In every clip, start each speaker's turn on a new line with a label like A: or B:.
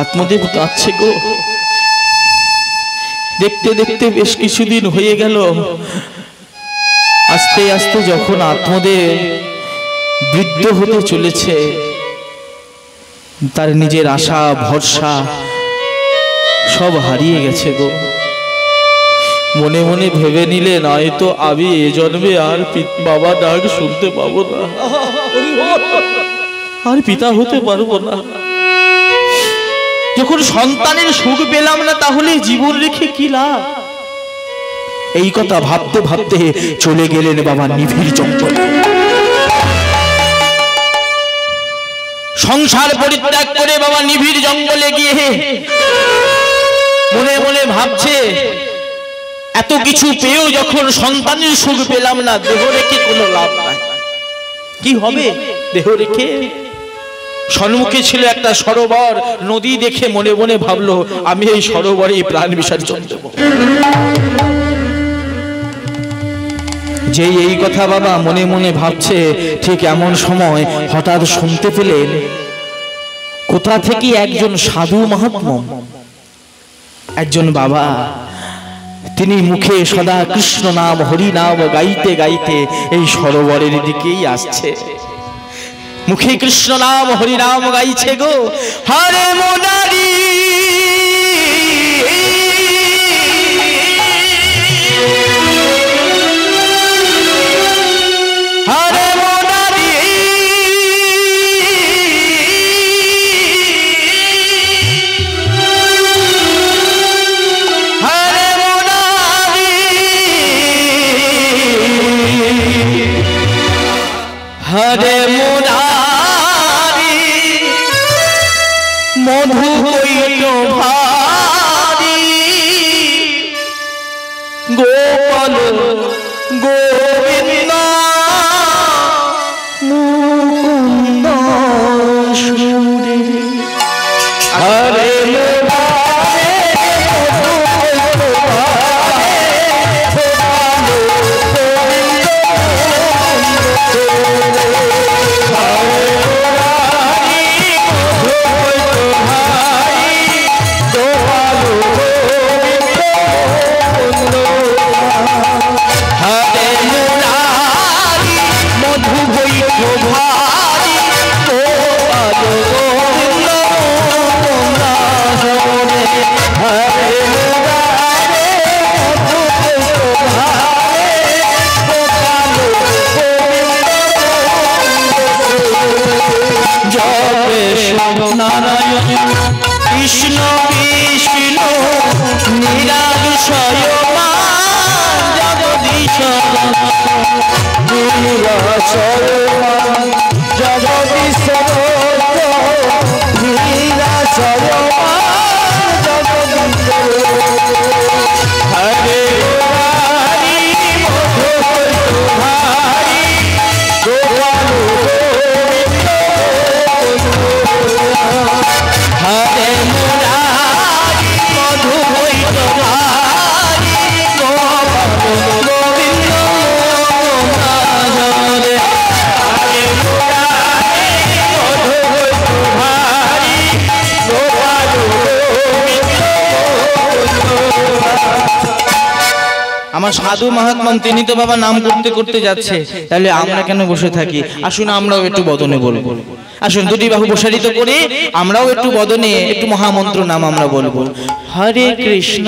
A: আত্মদেব কাঁদছে গো। দেখতে দেখতে বেশ কিছুদিন হয়ে গেল। আস্তে আস্তে যখন আত্মদেব বৃদ্ধ হতে চলেছে, তার নিজের আশা ভরসা সব হারিয়ে গেছে গো। মনে মনে ভেবে নিলেন, হয়তো আমি এ জন্মে আর বাবা ডাক শুনতে পাবো না, আর পিতা হতে পারবো না। যখন সন্তানের সুখ পেলাম না, তাহলে জীবন রেখে কি লাভ? এই কথা ভাবতে ভাবতে চলে গেলেন বাবা নিবিড় জঙ্গলে। সংসার পরিত্যাগ করে বাবা নিবিড় জঙ্গলে গিয়ে মনে মনে ভাবছে, এত কিছু পেয়েও যখন সন্তানের সুখ পেলাম না, দেহ রেখে কোনো লাভ নাই। কি হবে দেহ রেখে? সম্মুখে ছিল একটা সরোবর, নদী দেখে মনে মনে ভাবলো, আমি এই সরোবরে প্রাণ বিসর্জন দেব। যেই এই কথা বাবা মনে মনে ভাবছে, ঠিক এমন সময় হঠাৎ শুনতে পেলেন কোথা থেকে একজন সাধু মহাত্মা, একজন বাবা, তিনি মুখে সদা কৃষ্ণ নাম হরি নাম গাইতে গাইতে এই সরোবরের দিকেই আসছে। মুখে কৃষ্ণ নাম হরি নাম গাইছে গো। হরে মোনারি হরে মোনারি হরে মোনারি হরে মোনারি মধু কইল ভারি গোপাল গোবিন্দ মুকুন্দ সুরে হরে কৃষ্ণ কৃষ্ণ নিরাশয় জগদীশ নিরাশয় জগদীশ নিরাশয় জগদীশ হরে হরি মধু ভারি গোপাল হরে মুরারি মধু হইত ভারি গোপাল গোবিন্দ হরে হরে মুরারি মধু হইত ভারি গোপাল গোবিন্দ। আমার সাধু মহাত্মা তিনি তো বাবা নাম করতে করতে যাচ্ছে, তাহলে আমরা কেন বসে থাকি? আসুন আমরাও একটু বদনে বলবো। আসুন দুটি বাহু প্রসারিত করে আমরাও একটু বদনে একটু মহামন্ত্র নাম আমরা বলবো। হরে কৃষ্ণ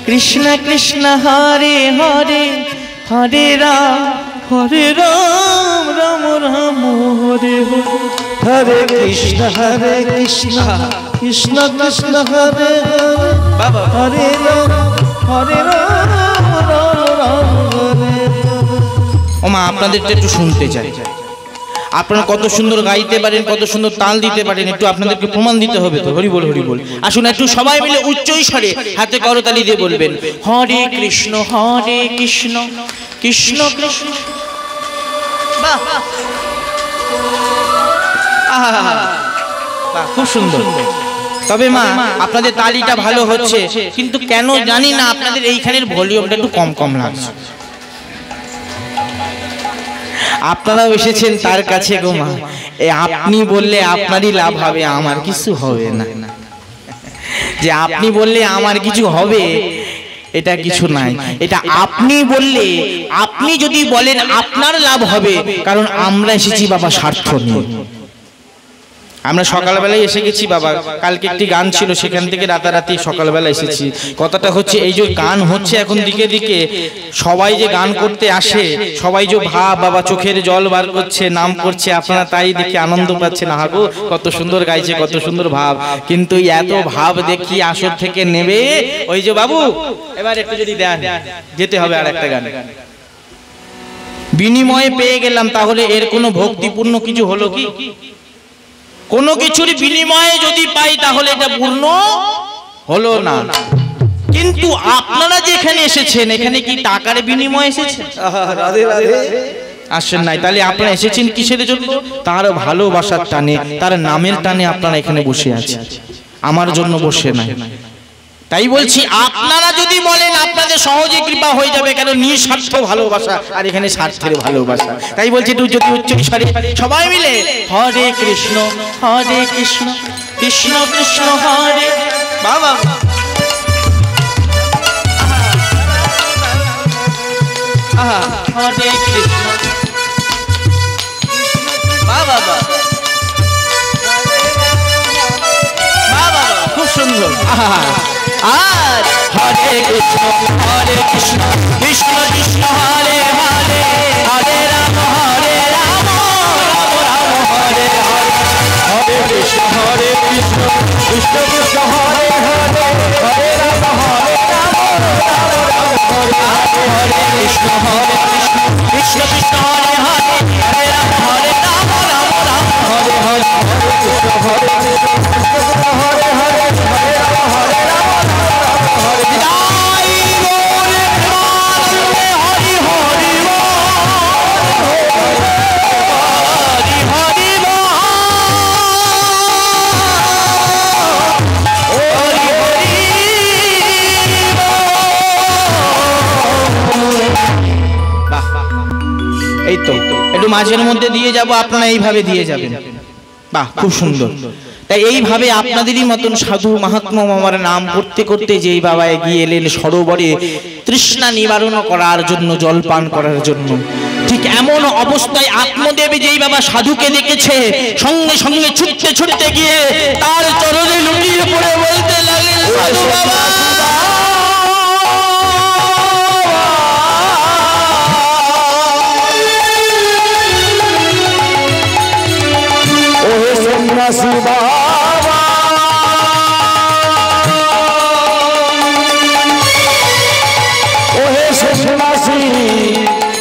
A: কৃষ্ণ কৃষ্ণ হরে হরে হরে রাম রাম রাম হরে হরে কৃষ্ণ কৃষ্ণ কৃষ্ণ হরে বাবা হরে রাম রাম রাম হরে। ওমা আপনাদেরটা একটু শুনতে চাই, আপনারা কত সুন্দর গাইতে পারেন, কত সুন্দর তাল দিতে পারেন, একটু আপনাদেরকে প্রমাণ দিতে হবে তো। হরি বল হরি বল। আসুন একটু সবাই মিলে উচ্চ স্বরে হাতে করতালি দিয়ে বলবেন, হরে কৃষ্ণ কৃষ্ণ কৃষ্ণ বাহ বাহ, খুব সুন্দর। তবে মা আপনাদের তালিটা ভালো হচ্ছে, কিন্তু কেন জানি না আপনাদের এইখানের ভলিউমটা একটু কম কম লাগছে। আপনারাও এসেছেন তার কাছে গো মা,
B: আপনি বললে আপনারই লাভ হবে, আমার কিছু হবে না। যে আপনি বললে আমার কিছু হবে এটা কিছু নাই, এটা আপনি বললে, আপনি যদি বলেন আপনার লাভ হবে, কারণ আমরা এসেছি বাবা স্বার্থ নিয়ে। আমরা সকালবেলায় এসে গেছি বাবা, কালকে একটি গান ছিল সেখান থেকে রাতারাতি সকালবেলা এসেছি। কথাটা হচ্ছে এই যে গান হচ্ছে এখন দিকে দিকে, সবাই যে গান করতে আসে, সবাই যে ভাব বাবা চোখের জল বার করছে, নাম করছে, আপনারা তাই দেখে আনন্দ পাচ্ছেন। হাগো কত সুন্দর গাইছে, কত সুন্দর ভাব, কিন্তু এত ভাব দেখি আসর থেকে নেবে। ওই যে বাবু এবার একটু যদি দেন, যেতে হবে আর একটা গান। বিনিময়ে পেয়ে গেলাম, তাহলে এর কোনো ভক্তিপূর্ণ কিছু হলো কি? কোনো কিছুর বিনিময়ে যদি পাই তাহলে এটা পূর্ণ হলো না। কিন্তু আপনারা যেখানে এসেছেন, এখানে কি টাকার বিনিময়ে এসেছেন?
A: রাধে রাধে।
B: আসেন নাই, তাহলে আপনারা এসেছেন কিসের জন্য? তার ভালোবাসার টানে, তার নামের টানে আপনারা এখানে বসে আছেন, আমার জন্য বসে নাই। তাই বলছি আপনারা যদি বলেন আপনাদের সহজে কৃপা হয়ে যাবে, কেন নিঃস্বার্থ ভালোবাসা, আর এখানে স্বার্থের ভালোবাসা। তাই বলছি একটু যদি উচ্চস্বরে সবাই মিলে হরে কৃষ্ণ কৃষ্ণ কৃষ্ণ হরে বাবা, হরে কৃষ্ণ বাবা বাবা, খুব সুন্দর। আর হরে কৃষ্ণ কৃষ্ণ কৃষ্ণ হরে হরে, হরে রাম রাম রাম হরে হরে, হরে কৃষ্ণ কৃষ্ণ কৃষ্ণ হরে হরে, হরে রাম রাম রাম হরে হরে, কৃষ্ণ কৃষ্ণ কৃষ্ণ হরে হরে, হরে রাম রাম রাম হরে হরে, হরে কৃষ্ণ হরে কৃষ্ণ হরে হরে, হরে রাম হরে রাম হরে হরে। এই তো একটু মাঝের মধ্যে দিয়ে যাব, আপনারা এইভাবে দিয়ে যাবেন। বাহ, খুব সুন্দর। তাই এইভাবে আপনাদেরই মতন সাধু মহাত্মা আমার নাম করতে করতে যেই বাবা এগিয়ে এলেন সরোবরে তৃষ্ণা নিবারণ করার জন্য, জল পান করার জন্য, ঠিক এমন অবস্থায় আত্মদেব যেই বাবা সাধুকে দেখেছে, সঙ্গে সঙ্গে ছুটতে ছুটতে গিয়ে তার চরণে লুটিয়ে পড়ে বলতে লাগলেন, সাধু বাবা
A: সন্ন্যাসী বাবা, ওহে সন্ন্যাসী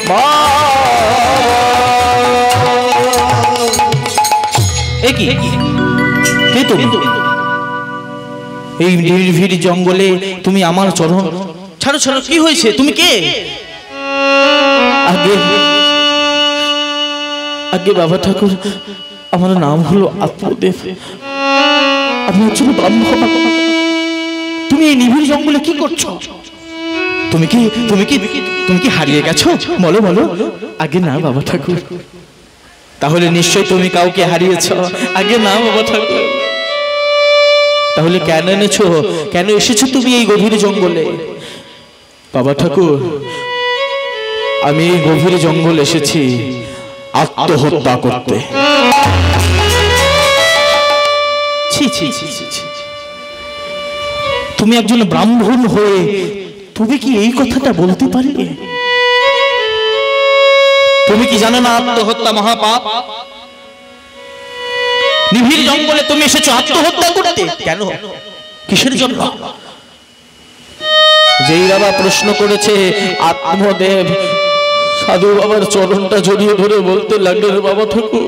A: বাবা।
B: কি তুমি এই নির্ভীর জঙ্গলে, তুমি আমার চরণ ছাড়ো ছাড়ো, কি হয়েছে? তুমি কে? আগে আগে বাবা ঠাকুর, আমার নাম হলো আত্মদেব, আমি একজন ব্রাহ্মণ। তুমি এই নিবিড় জঙ্গলে কি করছো? তুমি কি হারিয়ে গেছো? বলো বলো। আগে না বাবা ঠাকুর। তাহলে নিশ্চয় তুমি কাউকে হারিয়েছো। আগে না বাবা ঠাকুর। তাহলে কেন এনেছো, কেন এসেছো তুমি এই গভীর জঙ্গলে? বাবা ঠাকুর, আমি এই গভীর জঙ্গল এসেছি আত্মহত্যা করতে। তুমি একজন ব্রাহ্মণ হয়ে তুমি কি এই কথাটা বলতে পারলে? তুমি কি জানো না আত্মহত্যা মহাপাপ? নিবিড় জঙ্গলে তুমি এসেছো আত্মহত্যা করতে। কেন? কিসের জন্য? যেই বাবা প্রশ্ন করেছে, আত্মদেব সাধু বাবার চরণটা জড়িয়ে ধরে বলতে লাগলেন, বাবা ঠাকুর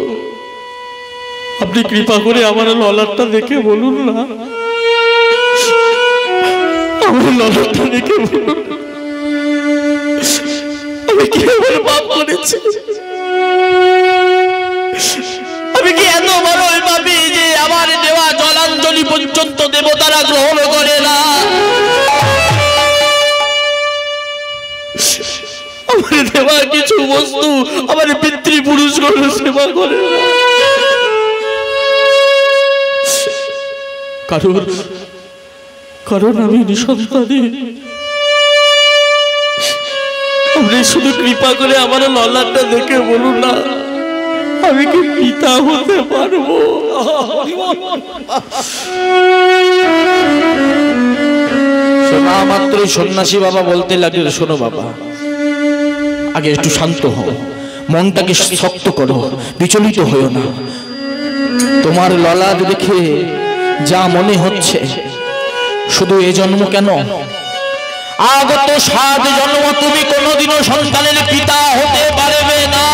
B: আপনি কৃপা করে আমার ললাটটা দেখে বলুন না, আমার ললাটটা দেখে বলুন আমি কি আমার পাপ করেছি? আমি কি এত বড় পাপী যে আমার দেওয়া জলাঞ্জলি পর্যন্ত দেবতারা গ্রহণ করে না? আমার দেওয়া কিছু বস্তু আমার পিতৃপুরুষগণ সেবা করে না।
A: কারণ আমি নিঃসন্তানী। আপনি শুধু কৃপা করে আমার ললাটটা দেখে বলুন না, আমি কি পিতা হতে পারবো?
B: শোনা মাত্রই সন্ন্যাসী বাবা বলতে লাগলো, শোনো বাবা, আগে একটু শান্ত হও, মনটাকে শক্ত করো, বিচলিত হইও না। তোমার ললাট দেখে যা মনে হচ্ছে, শুধু এ জন্ম কেন, আগত 7 জন্ম তুমি কোনোদিনও সন্তানের পিতা হতে পারবে না।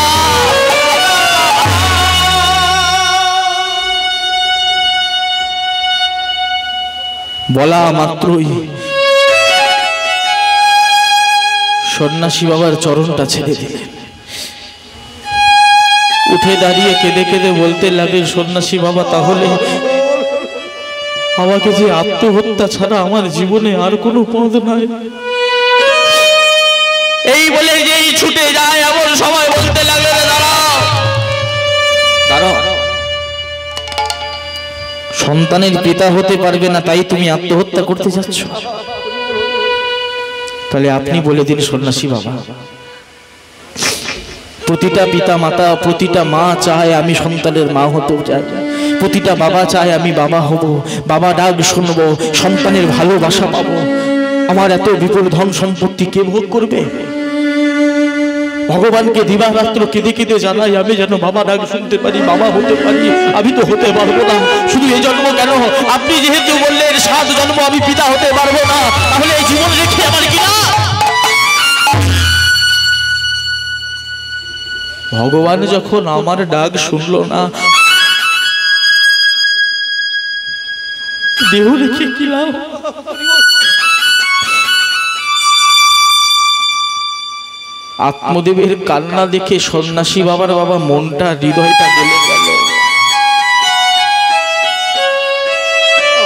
B: বলা মাত্রই সন্ন্যাসী বাবার চরণটা ছেড়ে দিলেন। উঠে দাঁড়িয়ে কেঁদে কেঁদে বলতে লাগলেন, সন্ন্যাসী বাবা, তাহলে আমাকে যে আত্মহত্যা ছাড়া আমার জীবনে আর কোনো পথ নাই। এই বলে যেই ছুটে যায় এমন সময় বলতে লাগলেন, দাঁড়াও দাঁড়াও, সন্তানের পিতা হতে পারবে না তাই তুমি আত্মহত্যা করতে যাচ্ছ? তাহলে আপনি বলে দিন সন্ন্যাসী বাবা, প্রতিটা পিতা মাতা, প্রতিটা মা চায় আমি সন্তানের মা হতে চাই, প্রতিটা বাবা চায় আমি বাবা হব, বাবা ডাক শুনবো, সন্তানের ভালোবাসা পাবো। আমার এত বিপুল ধন সম্পত্তি কে ভোগ করবে? ভগবানকে দিবারাত্র কেঁদে কেঁদে জানাই আমি যেন বাবা ডাক শুনতে পারি, বাবা হতে পারি। আমি তো হতে পারবো না, শুধু এই জন্ম কেন, আপনি যেহেতু বললেন 7 জন্ম আমি পিতা হতে পারবো না, তাহলে এই জীবন রেখে আমার কি না? ভগবান যখন আমার ডাক শুনলো না, দেহ রেখে কি লাভ? আত্মদেবের কান্না দেখে সন্ন্যাসী বাবার বাবা মনটা, হৃদয়টা গলে গেল।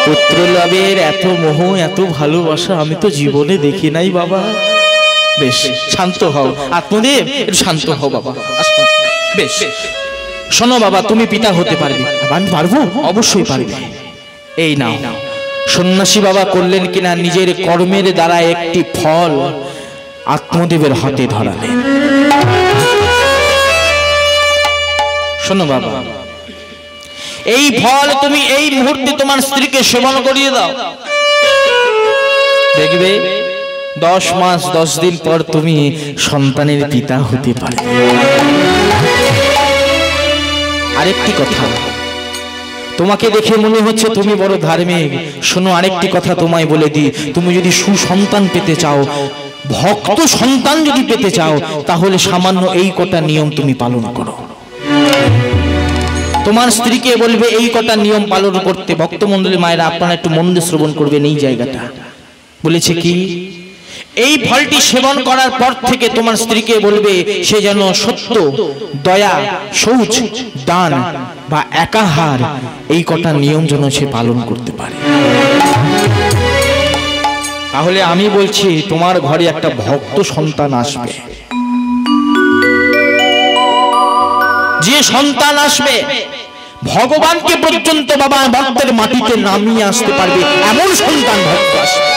B: পুত্র লাভের এত মোহ, এত ভালোবাসা আমি তো জীবনে দেখি নাই বাবা। বেশ শান্ত হও আত্মদেব, একটু শান্ত হও বাবা। বেশ শোনো বাবা, তুমি পিতা হতে পারবে। আমি পারবো? অবশ্যই পারবে। এই নাও। সন্ন্যাসী বাবা করলেন কিনা, নিজের কর্মের দ্বারা একটি ফল আত্মদেবের হাতে ধরালেন। শোনো বাবা, এই ফল তুমি এই মুহূর্তে তোমার স্ত্রীকে সেবন করিয়ে দাও, দেখবে 10 মাস 10 দিন পর তুমি সন্তানের পিতা হতে পারবে। আরেকটি কথা, তোমাকে দেখে মনে হচ্ছে তুমি বড় ধার্মিক। শোনো, আরেকটি কথা তোমায় বলে দিই, তুমি যদি সুসন্তান পেতে চাও, ভক্ত সন্তান যদি পেতে চাও, তাহলে সামান্য এই কটা নিয়ম তুমি পালন করো। তোমার স্ত্রীকে বলবে এই কটা নিয়ম পালন করতে। ভক্তমণ্ডলী মায়েরা, আপনারা একটু মন দিয়ে শ্রবণ করবেন এই জায়গাটা। বলেছে কি, এই ফলটি সেবন করার পর থেকে তোমার স্ত্রীকে বলবে সে যেন সত্য, দয়া, শৌচ, দান বা একাহার, এই কটা নিয়ম যেন সে পালন করতে পারে। তাহলে আমি বলছি, তোমার ঘরে একটা ভক্ত সন্তান আসবে। যে সন্তান আসবে ভগবানকে পর্যন্ত বাবা ভক্তের মাটিতে নামিয়ে আসতে পারবে, এমন সন্তান ভক্ত আসবে।